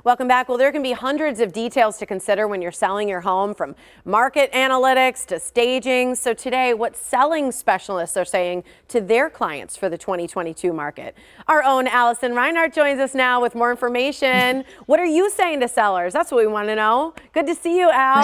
Welcome back. Well, there can be hundreds of details to consider when you're selling your home, from market analytics to staging. So today, what selling specialists are saying to their clients for the 2022 market. Our own Allison Reinhardt joins us now with more information. What are you saying to sellers? That's what we want to know. Good to see you, Al.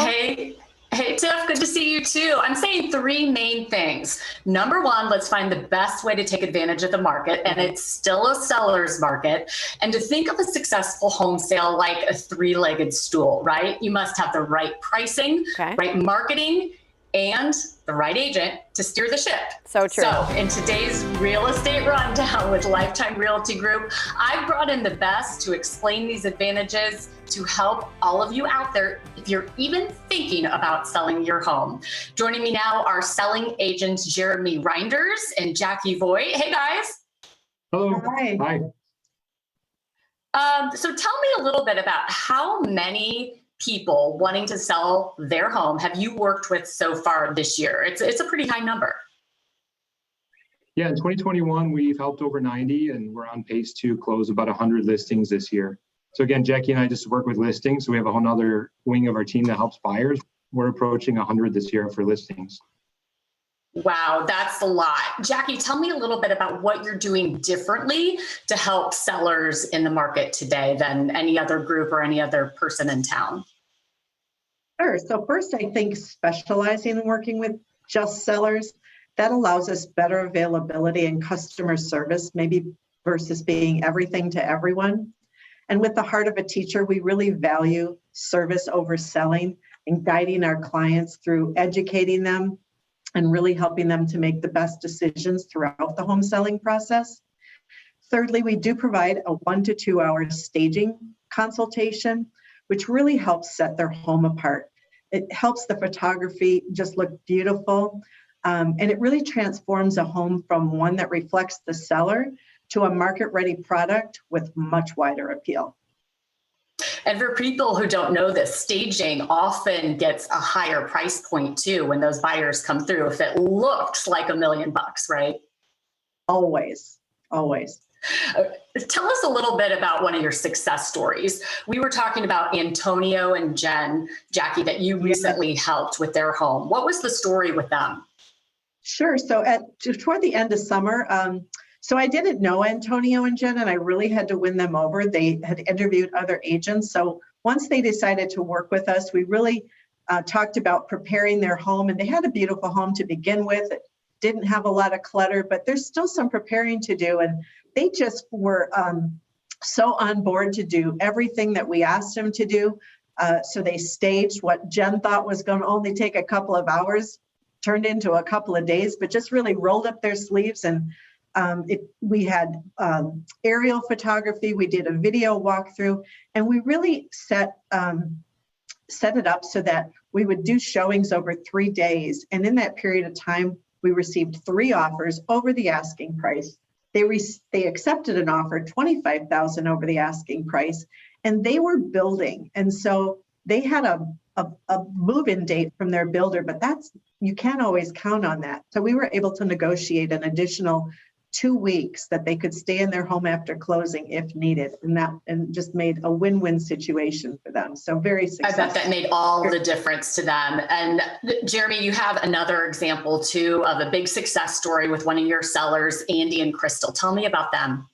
Hey, Tiff, good to see you too. I'm saying three main things. Number one, let's find the best way to take advantage of the market, and it's still a seller's market. And to think of a successful home sale like a three-legged stool, right? You must have the right pricing, right marketing, and the right agent to steer the ship. So true. So in today's real estate rundown with Lifetime Realty Group, I've brought in the best to explain these advantages to help all of you out there if you're even thinking about selling your home. Joining me now are selling agents Jeremy Reinders and Jackie Voigt. Hey guys. Hello. Hi. So tell me a little bit about how many people wanting to sell their home have you worked with so far this year? It's a pretty high number. Yeah, in 2021, we've helped over 90, and we're on pace to close about 100 listings this year. So again, Jackie and I just work with listings. So we have a whole nother wing of our team that helps buyers. We're approaching 100 this year for listings. Wow, that's a lot. Jackie, tell me a little bit about what you're doing differently to help sellers in the market today than any other group or any other person in town. Sure. So first, I think specializing in working with just sellers, that allows us better availability and customer service, maybe versus being everything to everyone. And with the heart of a teacher, we really value service over selling and guiding our clients through educating them and really helping them to make the best decisions throughout the home selling process. Thirdly, we do provide a 1 to 2 hour staging consultation, which really helps set their home apart. It helps the photography just look beautiful, and it really transforms a home from one that reflects the seller to a market-ready product with much wider appeal. And for people who don't know this, staging often gets a higher price point too when those buyers come through, if it looks like $1 million, right? Always. Tell us a little bit about one of your success stories. We were talking about Antonio and Jen, Jackie, that you recently helped with their home. What was the story with them? Sure. So toward the end of summer, so I didn't know Antonio and Jen, and I really had to win them over. They had interviewed other agents. So once they decided to work with us, we really talked about preparing their home, and they had a beautiful home to begin with. It didn't have a lot of clutter, but there's still some preparing to do. And they just were so on board to do everything that we asked them to do. So they staged what Jen thought was going to only take a couple of hours, turned into a couple of days, but just really rolled up their sleeves. And we had aerial photography, we did a video walkthrough, and we really set it up so that we would do showings over 3 days. And in that period of time, we received 3 offers over the asking price. They accepted an offer, $25,000 over the asking price, and they were building. And so they had a move-in date from their builder, but you can't always count on that. So we were able to negotiate an additional 2 weeks that they could stay in their home after closing if needed, and just made a win-win situation for them. So very successful. I bet that made all the difference to them. And Jeremy, you have another example too of a big success story with one of your sellers, Andy and Crystal. Tell me about them.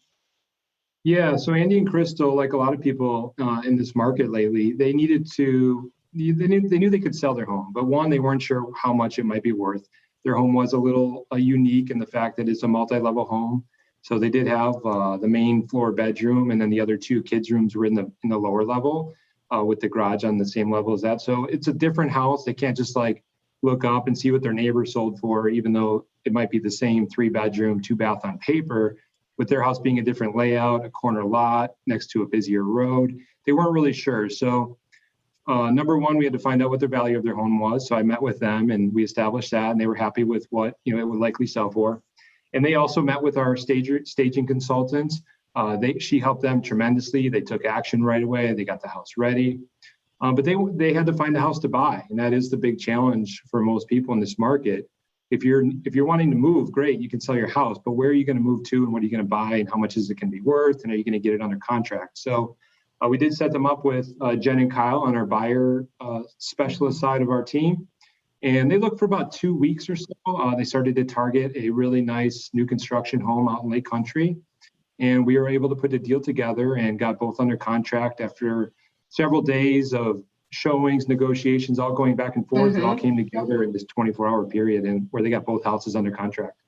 Yeah, so Andy and Crystal, like a lot of people in this market lately, they knew they could sell their home, but one, they weren't sure how much it might be worth. Their home was a little unique in the fact that it's a multi-level home. So they did have the main floor bedroom, and then the other 2 kids' rooms were in the lower level with the garage on the same level as that. So it's a different house. They can't just like look up and see what their neighbor sold for, even though it might be the same 3-bedroom, 2-bath on paper. With their house being a different layout, a corner lot next to a busier road, they weren't really sure. So number one, we had to find out what the value of their home was. So I met with them and we established that, and they were happy with what it would likely sell for. And they also met with our staging consultants. She helped them tremendously. They took action right away. They got the house ready. But they had to find a house to buy, and that is the big challenge for most people in this market. If you're wanting to move, great, you can sell your house, but where are you going to move to, and what are you going to buy, and how much is it going to be worth, and are you going to get it under contract? So We did set them up with Jen and Kyle on our buyer specialist side of our team. And they looked for about 2 weeks or so. They started to target a really nice new construction home out in Lake Country. And we were able to put a deal together and got both under contract after several days of showings, negotiations, all going back and forth. It all came together in this 24-hour period, and where they got both houses under contract.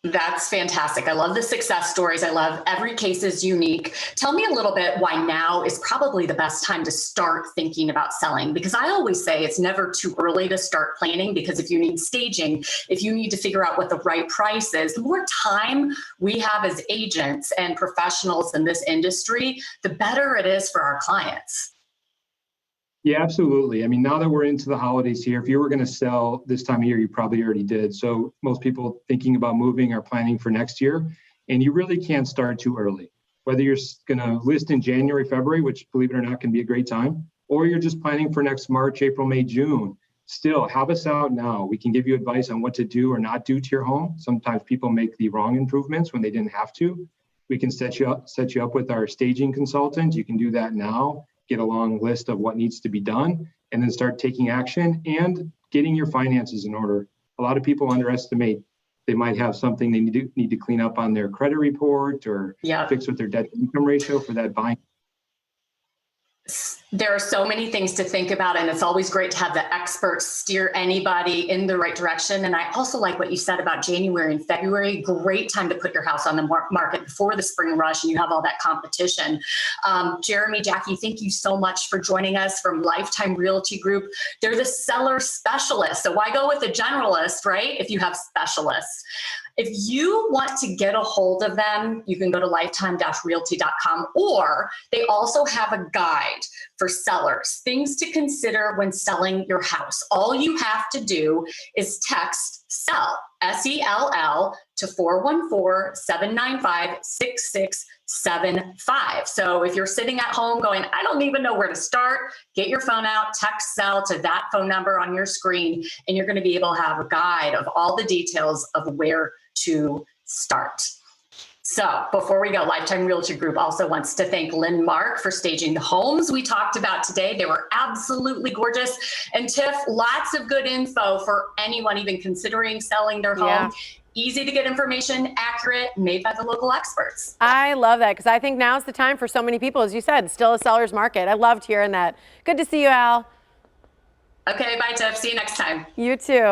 That's fantastic. I love the success stories. I love every case is unique. Tell me a little bit why now is probably the best time to start thinking about selling, because I always say it's never too early to start planning, because if you need staging, if you need to figure out what the right price is, the more time we have as agents and professionals in this industry, the better it is for our clients. Yeah, absolutely. I mean, now that we're into the holidays here, if you were going to sell this time of year, you probably already did. So most people thinking about moving are planning for next year, and you really can't start too early. Whether you're going to list in January, February, which believe it or not can be a great time, or you're just planning for next March, April, May, June, still have us out now. We can give you advice on what to do or not do to your home. Sometimes people make the wrong improvements when they didn't have to. We can set you up with our staging consultant. You can do that now. Get a long list of what needs to be done, and then start taking action and getting your finances in order. A lot of people underestimate they might have something they need to clean up on their credit report or fix with their debt to income ratio for that buying. There are so many things to think about, and it's always great to have the experts steer anybody in the right direction. And I also like what you said about January and February. Great time to put your house on the market before the spring rush and you have all that competition. Jeremy, Jackie, thank you so much for joining us from Lifetime Realty Group. They're the seller specialists. So why go with a generalist, right, if you have specialists? If you want to get a hold of them, you can go to lifetime-realty.com, or they also have a guide for sellers, things to consider when selling your house. All you have to do is text SELL, S-E-L-L, to 414-795-6675. So if you're sitting at home going, I don't even know where to start, get your phone out, text SELL to that phone number on your screen, and you're going to be able to have a guide of all the details of where to start. So before we go, Lifetime Realty Group also wants to thank Lynn Mark for staging the homes we talked about today. They were absolutely gorgeous. And Tiff, lots of good info for anyone even considering selling their home. Easy to get information, accurate, made by the local experts. I love that, because I think now's the time for so many people, as you said, still a seller's market. I loved hearing that. Good to see you, Al. Okay, bye, Tiff. See you next time. You too.